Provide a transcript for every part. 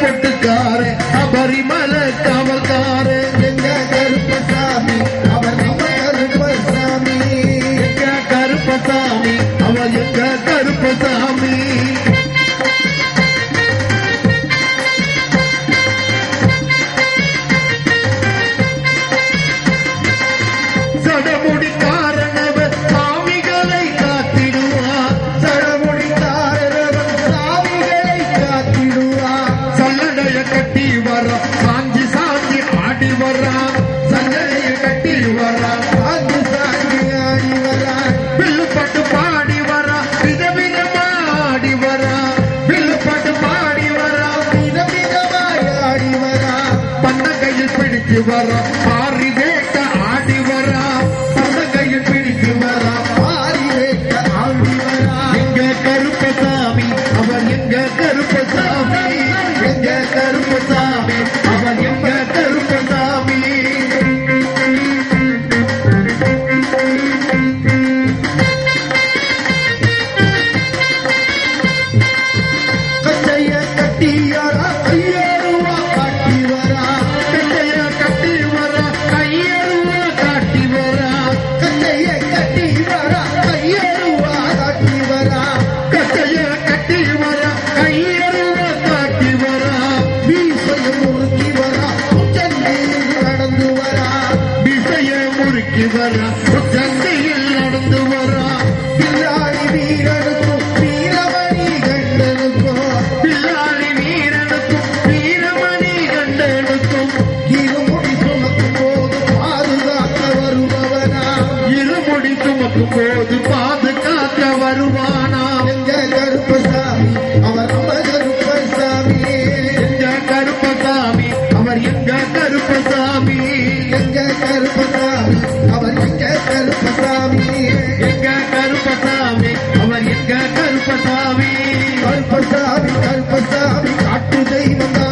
பொட்டுக்கார அபரிமல காவல்கார எங்க கருப்பசாமி அவர் நம்ம கருப்பசாமி எங்க கருப்பசாமி அவர் எங்க கருப்பசாமி சடமுடிக்காரனவர் சாமிகளை காத்திடுவார் சடமுடிக்காரவர் சாமிகளை காத்திடுவார் சல்லடைய கட்டி வர சாஞ்சி சாஞ்சி ஆடி வரா சல்லடைய கட்டி வர சாந்தி சாந்தி ஆடி வரார் வில்லுப்பட்டு பாடி வரா விதவிதமா ஆடி வரா வில்லுப்பட்டு பாடி வரா விதவிதமாய் ஆடி வரார் பண்ண கையில் பிடிச்சு வரா பாரி வேட்ட ஆடி வரா பண்ண கையில் பிடிச்சு வரா ஆடி வைக்க ஆடி வரார் எங்க கருப்பசாமி அவர் எங்க கருப்பசாமி எங்க கருப்பசாமி அவர் எங்க கருப்பசாமி கச்சைய கட்டியாரா கையேறுவா காட்டி வரார் கட்டைய கட்டி வர கையெழுவ காட்டி வர கச்சைய கட்டி வரா கையேறுவா காட்டி வரார் கட்டைய கட்டி வர கையெழுவ காட்டி வர வீசையும் முறுக்கி வரா உச்சந்தையில் நடந்து வரார் திசைய முறுக்கி வர சந்தையில் நடந்து வர பிள்ளாடி வீரனுக்கும் வீரமணி கண்டனுக்கும் பிள்ளாடி வீரனுக்கும் வீரமணி கண்டனுக்கும் இருமுடி சுமக்கும் போது பாதுகாக்க வருபவனா இருமுடி சுமக்கும் போது பாதுகாக்க வருவானா எங்க கருப்பசாமி அவர் நம்ம கருப்பசாமி எங்க கருப்பசாமி அவர் எங்க கருப்பசாமி எங்க கருப்பசாமி அவர் எங்க கருப்பசாமி எங்க கருப்பசாமி அவர் எங்க கருப்பசாமி கருப்பசாமி கருப்பசாமி காட்டு தெய்வந்தா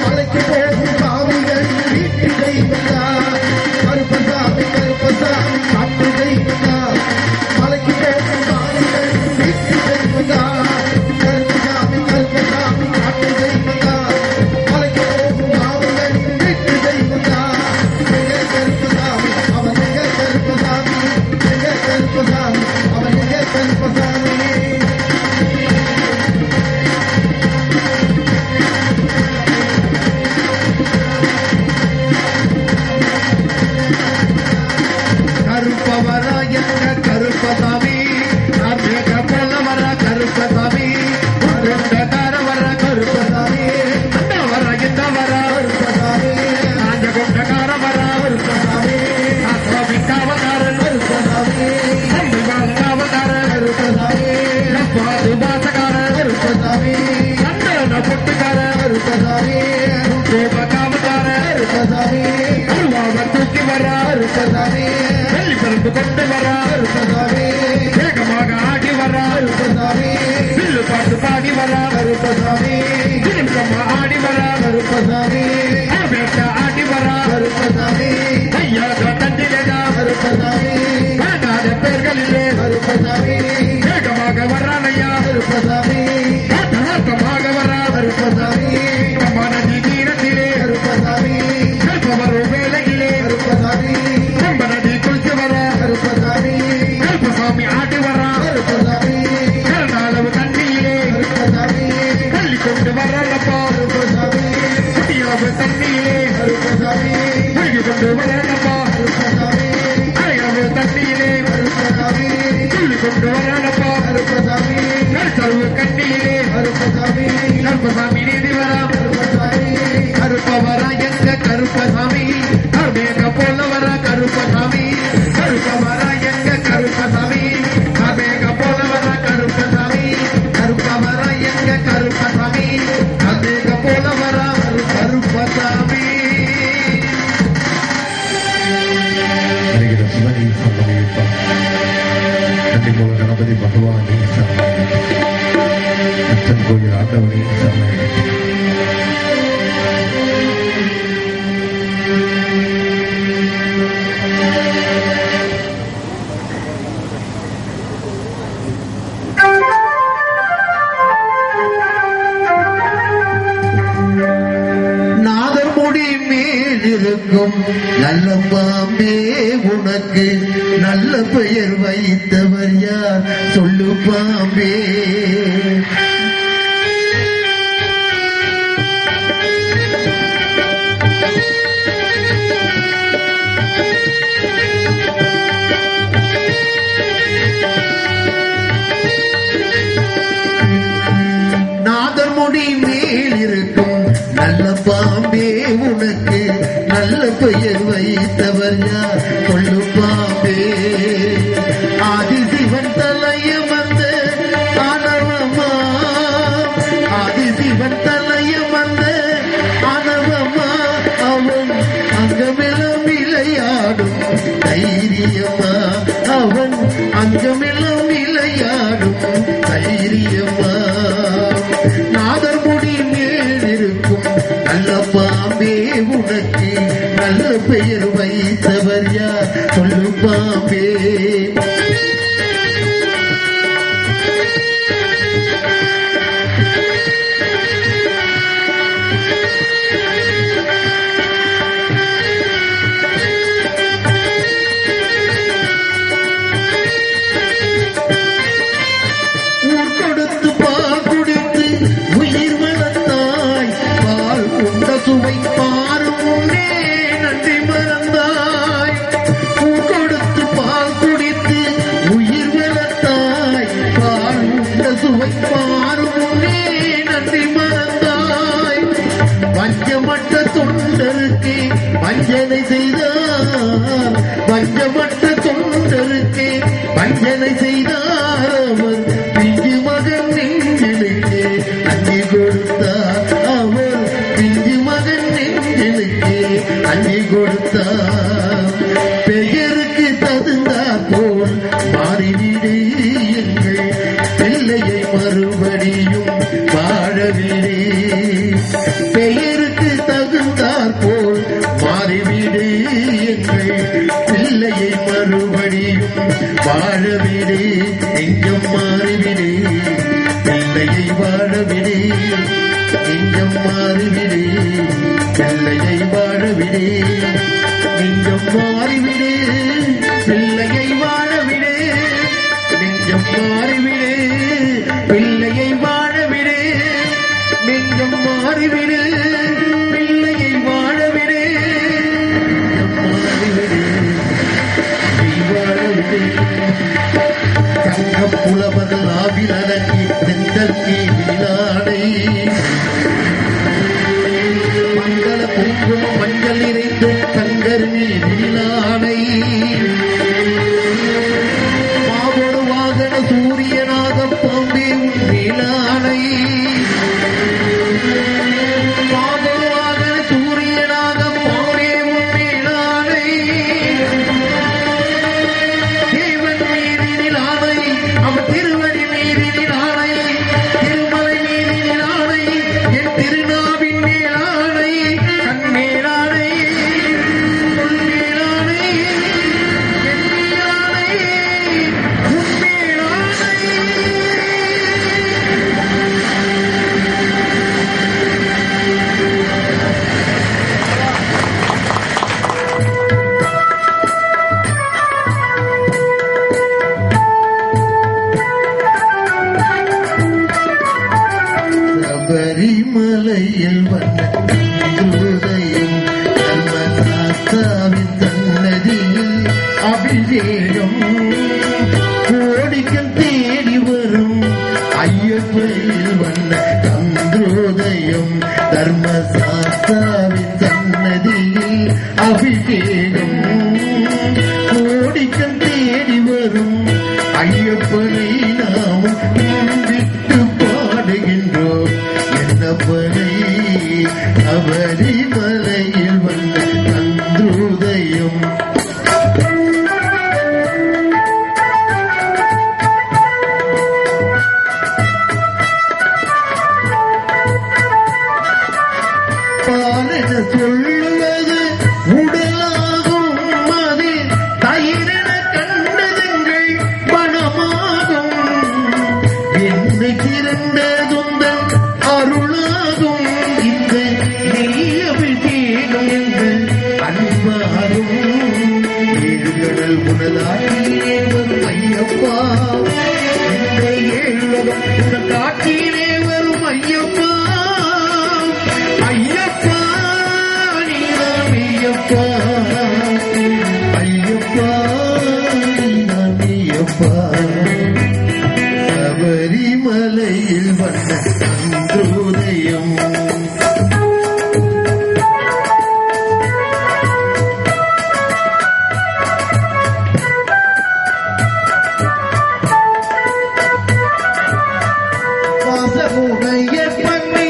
மலைக்கு போகும் சாமிகள் வீட்டு தெய்வந்தா கருப்பசாமி கருப்பசாமி காட்டு தெய்வந்தா மலைக்கு போகும் சாமிகள் வீட்டு தெய்வந்தா கருப்பசாமி கருப்பசாமி காட்டு தெய்வந்தா மலைக்கு போகும் சாமிகள் வீட்டு தெய்வந்தா எங்க கருப்பசாமி அவன் எங்க கருப்பசாமி எங்க கருப்பசாமி அவன் எங்க கருப்பசாமி கருப்பவர எங்க கருப்பசாமி நாமேக போல வர கருப்பசாமி கொண்டகார வர கருப்பசாமி அந்த வர இந்த வர கருப்பசாமி காஞ்ச கொண்டகார வர கருப்பசாமி சாமி காவகாரன் கருப்பசாமி காவகாரன் கருப்பசாமி பாது பாசகாரன் கருப்பசாமி கண்டன பொட்டுக்காரன் கருப்பசாமி கோப காவகாரன் கருப்பசாமி அருவாவ தூக்கி வர கருப்பசாமி வெள்ளி பருப்பு கொண்டு வர கருப்பசாமி வேகமாக ஆடி வர கருப்பசாமி வில்லு பாட்டு பாடி வர கருப்பசாமி திரும்பமா ஆடி வர கருப்பசாமி வேட்ட ஆடி வர கருப்பசாமி ஐயாக தண்டிலேதா கருப்பசாமி காணாத பேர்களிலே கருப்பசாமி வேகமாக வர்றானையா கருப்பசாமி நாட்டமாக வர கருப்பசாமி மனதி தீரத்திலே கருப்பசாமி கல்பவரு வேலையிலே கருப்பசாமி நதி குளிச்சு வர கருப்பசாமி கல்பசாமி ஆடி வர கருப்பசாமி கருணாளவு தண்ணியிலே கருப்பசாமி தள்ளி கொண்டு வர்றப்போ கருப்பசாமி குட்டியளவு தண்ணியிலே கருப்பசாமி மூழ்கி கொண்டு வர்றப்போ கருப்பசாமி அரையளவு தண்ணியிலே கருப்பசாமி துள்ளி கொண்டு வர்றப்போ கருப்பசாமி நடுத்தளவு கண்ணியிலே கருப்பசாமி கருப்பசாமி நீதி வர கருப்பசாமி கருப்பவர எங்க கருப்பசாமி கருமேக போல வர கருப்பசாமி கருப்பவர எங்க கருப்பசாமி கருமேக போல வர கருப்பசாமி கருப்பவர எங்க கருப்பசாமி கருமேக போல வர கருப்பசாமி சிவனி சம்பவிப்பார் கண்டிப்பாக கணபதி பகவானே அச்சன் கோயில் ஆண்டவனே இருக்கும் நல்ல பாம்பே உனக்கு நல்ல பெயர் வைத்தவர் யார் சொல்லு பாம்பே. மேல் இருக்கும் நல்ல பாம்பே உனக்கு நல்ல பெயர் வைத்தவர் யார் சொல்லு பாம்பே. ஆதிசிவன் தலையம் வந்த ஆணவமா, ஆதிசிவன் தலையம் வந்த ஆணவமா, அவன் அங்கமெல்லாம் விளையாடும் தைரியமா, அவன் அங்கமெல்லாம் விளையாடும் தைரியமா. நாதர்முடி மேல் இருக்கும் நல்ல பாம்பே உனக்கு நல்ல பெயர் வைத்தவர் யார் சொல்லு பாம்பே. சுவை பாரும் முன்னே நன்றி மறந்தாய், கொடுத்து பால் குடித்து உயிர் வளர்த்தாய். பால் உண்ட சுவை பாரும் முன்னே நன்றி மறந்தாய். வஞ்சமற்ற தொண்டருக்கு வஞ்சனை செய்தார், வஞ்சமற்ற தொண்டருக்கு வஞ்சனை செய்தார். அவர் பிஞ்சு மகன் நெஞ்சலுக்கு நன்றி கொடுத்தார், அவர் பிஞ்சு மகன் நெஞ்சலுக்கு நன்றி கொடுத்தார். பெயருக்கு தகுந்தார் போல் மாறிவிடு எங்கள் பிள்ளையை மறுபடியும் வாழவிடு. பெயருக்கு தகுந்தார் போல் மாறிவிடு எங்கள் பிள்ளையை மறுபடியும் வாழவிடு. எங்கும் மாறிவிடு பிள்ளையை வாழவிடு, எங்கும் மாறிவிடு பிள்ளையை வாழவிடு, எங்கும் மாறிவிடு பிள்ளையை வாழவிடு, நெஞ்சம் மாறிவிடு பிள்ளையை வாழவிடு, நெஞ்சம் மாறிவிடு பிள்ளையை வாழவிடு, மாறிவிடு வாழவிடு. சங்க புலவர்கள் ஆவில் அடக்கி செந்தற்கு விழாடை மங்கள குங்குமம் மஞ்சள் நிறைந்து சங்கர் நீலாடை. மாவோடு வாகன சூரியனாக பாம்பே நீலாடை, மாவோடு வாகன சூரியனாக பாம்பே நீலாடை. தேவன் மீறினில் ஆணை, அவன் திருவடி மீறினில் ஆணை, திருமலை மீறினில் ஆணை, என் திருநாவின் மேலாணை, கண்ணேலாணை, உன்மேலாணை, என் மேலாணை, உன்மேலாணை. சபரிமலையில் வந்த ஹிருதயம் தர்மசாஸ்தாவின் சன்னதியில் அபிஷேகம் கோடிகள் தேடி வரும் ஐயப்பனில் வந்த சந்திரோதயம் தர்மசாஸ்தாவின் சன்னதியில் அபிஷேகம் கோடிகள் தேடி வரும் ஐயப்பனை நாமும் விட்டு பாடுகின்றோம். என்னப்பனை சபரிமலையில் வந்த சந்திரோதயம். பாலென சொல்லுவது உடலாகும், அது தயிரென கண்டதுங்கள் மனமாகும். சபரிமலையில் வந்த சந்திரோதயம் வாசமுடைய பண்ணி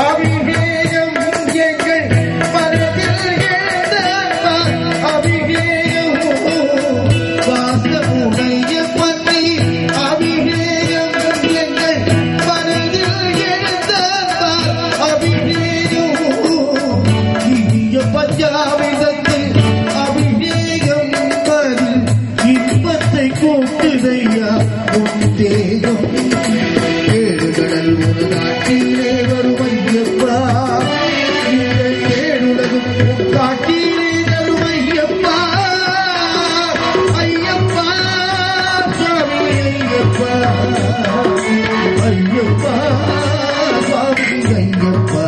அபிஷேகம் எங்கள் மனதில் எழுந்தார் அபிஷேகம் வாசமுடைய பண்ணி அபிஷேகம் எங்கள் மனதில் எழுந்தார் அபிஷேகம் இனிய பஞ்சாமிதத்தில் அபிஷேகம் பதில் இன்பத்தை கூட்டுதையா உன் தேகம் கடல் ஒரு நாட்டிலே வரும் ஐயப்பா இந்த ஏழுலகும் காட்டிலே தரும் ஐயப்பா ஐயப்பா சுவாமி ஐயப்பா ஐயப்பா சுவாமி ஐயப்பா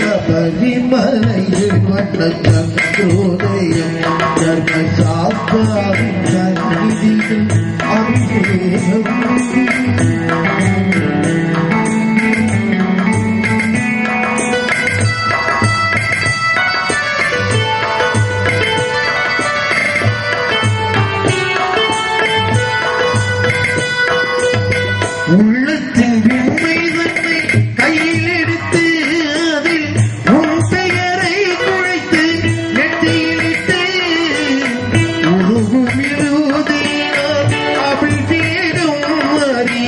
சபரிமலையில் வந்த சந்திரோதயம் தர்மசாஸ்தாவின் சந்நிதியில் அபிஷேகம் உள்ளத்தின் விண்மை தன்னை கையில் எடுத்து அதில் உன் பெயரை குழைத்து நெற்றியிலிட்டு உருகும் இருதயால் அபிஷேகம் மாறி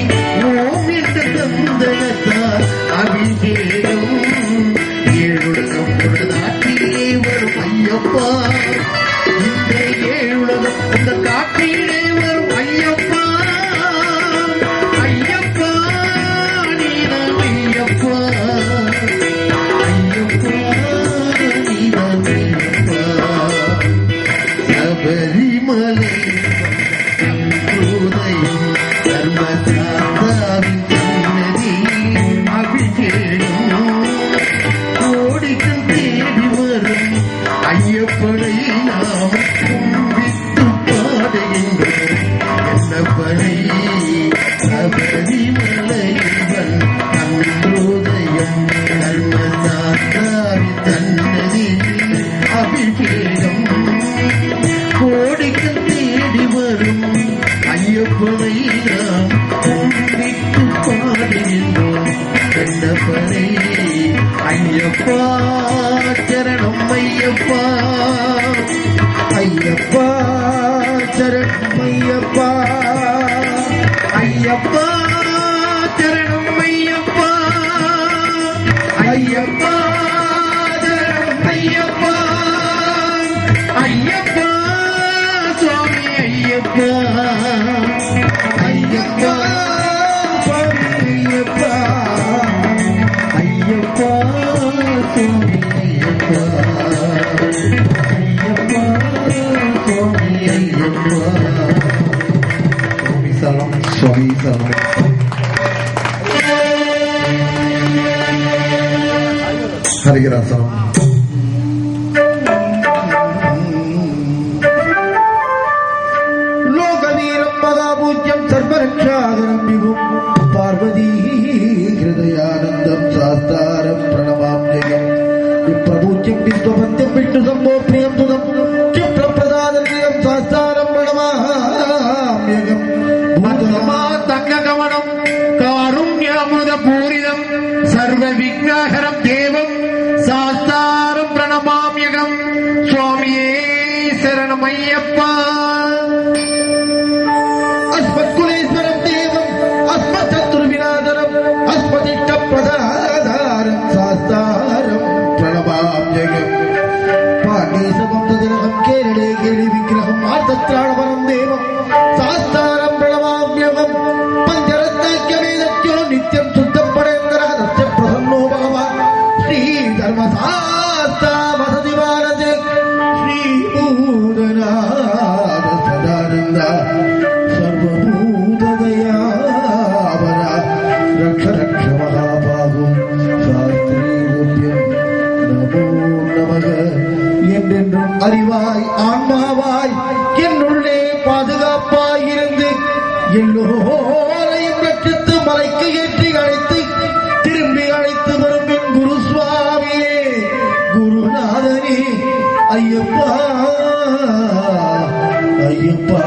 ஓம் என்ற தந்தனத்தால் அபிஷேகம் ஏழுலகம் ஒரு நாட்டிலே வரும் ஐயப்பா இந்த ஏழுலகம் இந்த காட்டிலே வரும் ஐயப்பா சபரிமலை சந்திரோதயம் தர்மசாஸ்தாவின் சன்னதி அபிஷேகம் கோடிக்கும் தேடி வரும் ஐயப்பனை நாம் கும்பிட்டு பாடுகின்றோம் என்னப்பனை சபரிமலைவன் சந்திரோதயம் தர்மசாஸ்தாவின் சன்னதி அபிஷேகம் கோடிக்கு தேடி வரும் ஐயப்பனை நாம் கும்பிட்டு பாடுகின்றோம் என்னப்பனை ஐயப்பா சரணம் ஐயப்பா ஐயப்பா சரணம் ஐயப்பா ஐயப்பா சரணம் ஐயப்பா ஐயப்பா சரணம் ஐயப்பா ஐயப்பா சுவாமி ஐயப்பா ஐயப்பா சுவாமி ஐயப்பா ஐயப்பா சுவாமி ஐயப்பா ஐயப்பா சுவாமி ஐயப்பா சுவாமி சரணம் சுவாமி சரணம் ஹரிகராசனம் பார்வதி ஹிருதயானந்தம் சாஸ்தாரம் பிரணமாம்யம் விப்ரபூஜ்யம் விஸ்வபத்யம் விஷ்ணு சம்போ பிரியம் சுதம் சிப்ரப்பிரதானம் சாஸ்தாரம் பிரணமாம்யம் தங்க கவனம் காருண்யாமுத பூரிதம் சர்வ விக்னஹரம் தேவம் சாஸ்தாரம் பிரணமாம்யகம் சுவாமியே சரணம் ஐயப்பா அஸ்மத்குலேஸ்வரம் தேவம் அஸ்மத்சத்ருவிநாதனம் அஸ்மதிஷ்டப்பிரதாதாரம் சாஸ்தாரம் பிரணமாம்யம் பாண்டீசமம் ததிரகம் கேரளே கேலி விக்கிரகம் ஆர்த்தத்ராணவரம் தேவம் சாஸ்தாரம் பிரணமாம்யம் பஞ்சரத்னாக்கியவேதத்யோ நித்யம் சுத்தப்படேந்திரகதஸ்ய பிரசன்னோ பகவான் ஸ்ரீ தர்மசாஸ்தா வசதி பாரதே ஸ்ரீ பூதநாத சதானந்த ரக்ஷ ரக்ஷ மகாபாகு சாஸ்திரீபியம் நமோ நமக என்றென்றும் அறிவாய் ஆன்மாவாய் என்னுள்ளே பாதுகாப்பாய் இருந்து எல்லோரையும் ரட்சித்து மலைக்கு ஏற்றி அழைத்து திரும்பி அழைத்து வரும் என் குரு சுவாமியே, குருநாதனே, ஐயப்பா ஐயப்பா.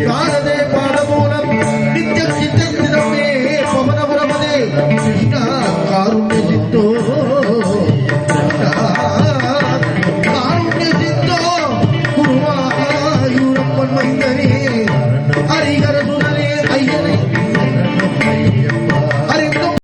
காலதே பாடமூலம் நித்தியம் சித்தத்திடமே பவனபுரமதே கிருஷ்ணா காருண்ய சித்தோ காருண்ய சித்தோ குருவாயூரப்பன் மைந்தனே